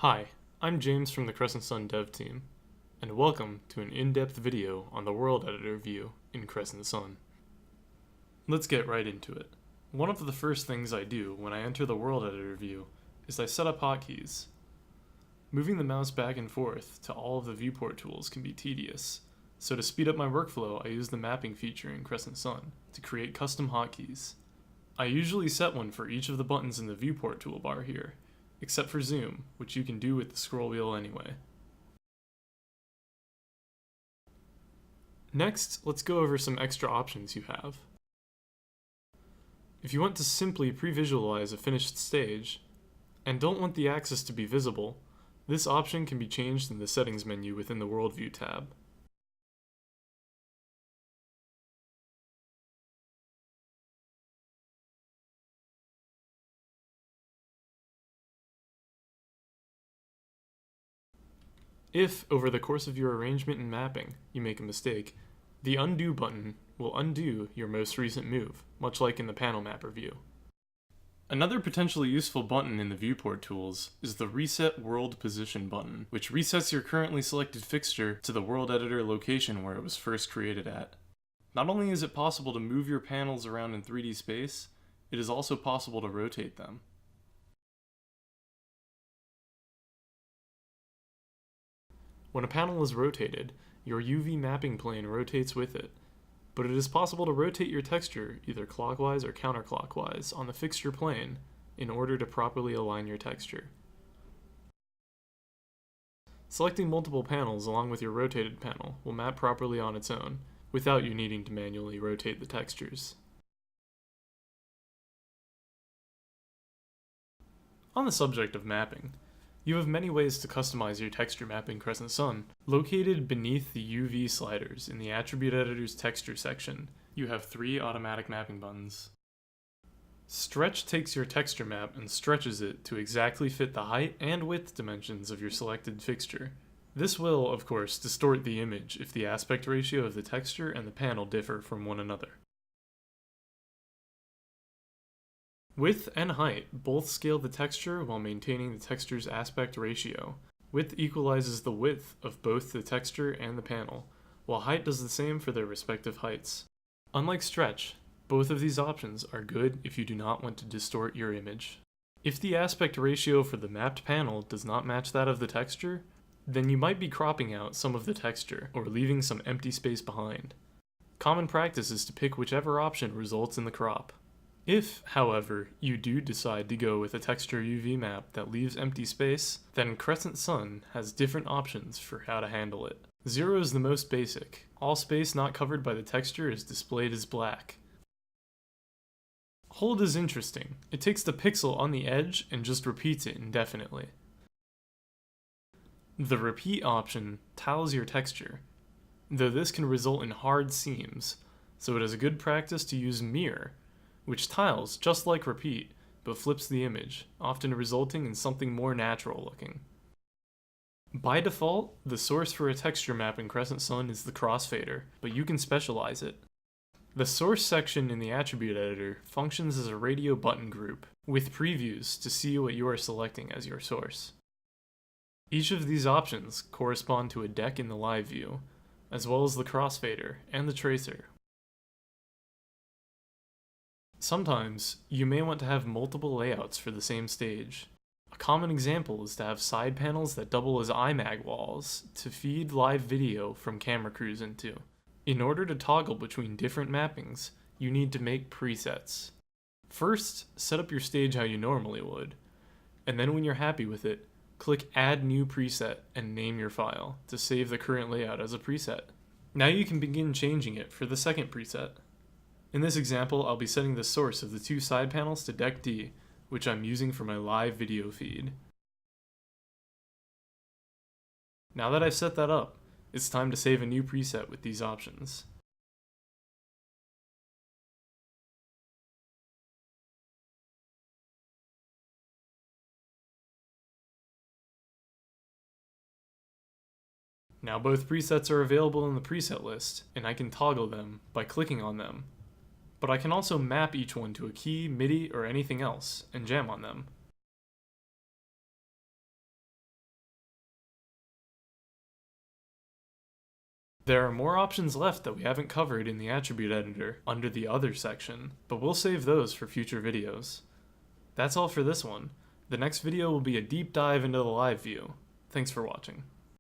Hi, I'm James from the Crescent dev team, and welcome to an in-depth video on the world editor view in Crescent Sun. Let's get right into it. One of the first things I do when I enter the world editor view is I set up hotkeys. Moving the mouse back and forth to all of the viewport tools can be tedious, so to speed up my workflow I use the mapping feature in Crescent Sun to create custom hotkeys. I usually set one for each of the buttons in the viewport toolbar here, except for zoom, which you can do with the scroll wheel anyway. Next, let's go over some extra options you have. If you want to simply pre-visualize a finished stage, and don't want the axis to be visible, this option can be changed in the settings menu within the World View tab. If, over the course of your arrangement and mapping, you make a mistake, the Undo button will undo your most recent move, much like in the panel mapper view. Another potentially useful button in the viewport tools is the Reset World Position button, which resets your currently selected fixture to the world editor location where it was first created at. Not only is it possible to move your panels around in 3D space, it is also possible to rotate them. When a panel is rotated, your UV mapping plane rotates with it, but it is possible to rotate your texture either clockwise or counterclockwise on the fixture plane in order to properly align your texture. Selecting multiple panels along with your rotated panel will map properly on its own, without you needing to manually rotate the textures. On the subject of mapping, you have many ways to customize your texture map in Crescent Sun. Located beneath the UV sliders in the Attribute Editor's Texture section, you have 3 automatic mapping buttons. Stretch takes your texture map and stretches it to exactly fit the height and width dimensions of your selected fixture. This will, of course, distort the image if the aspect ratio of the texture and the panel differ from one another. Width and height both scale the texture while maintaining the texture's aspect ratio. Width equalizes the width of both the texture and the panel, while height does the same for their respective heights. Unlike stretch, both of these options are good if you do not want to distort your image. If the aspect ratio for the mapped panel does not match that of the texture, then you might be cropping out some of the texture or leaving some empty space behind. Common practice is to pick whichever option results in the crop. If, however, you do decide to go with a texture UV map that leaves empty space, then Crescent Sun has different options for how to handle it. 0 is the most basic. All space not covered by the texture is displayed as black. Hold is interesting. It takes the pixel on the edge and just repeats it indefinitely. The Repeat option tiles your texture, though this can result in hard seams, so it is a good practice to use Mirror, which tiles just like Repeat, but flips the image, often resulting in something more natural looking. By default, the source for a texture map in Crescent Sun is the crossfader, but you can specialize it. The source section in the attribute editor functions as a radio button group, with previews to see what you are selecting as your source. Each of these options correspond to a deck in the live view, as well as the crossfader and the tracer. Sometimes, you may want to have multiple layouts for the same stage. A common example is to have side panels that double as IMAG walls to feed live video from camera crews into. In order to toggle between different mappings, you need to make presets. First, set up your stage how you normally would, and then when you're happy with it, click Add New Preset and name your file to save the current layout as a preset. Now you can begin changing it for the second preset. In this example, I'll be setting the source of the 2 side panels to Deck D, which I'm using for my live video feed. Now that I've set that up, it's time to save a new preset with these options. Now both presets are available in the preset list, and I can toggle them by clicking on them. But I can also map each one to a key, MIDI, or anything else, and jam on them. There are more options left that we haven't covered in the attribute editor under the other section, but we'll save those for future videos. That's all for this one. The next video will be a deep dive into the live view. Thanks for watching.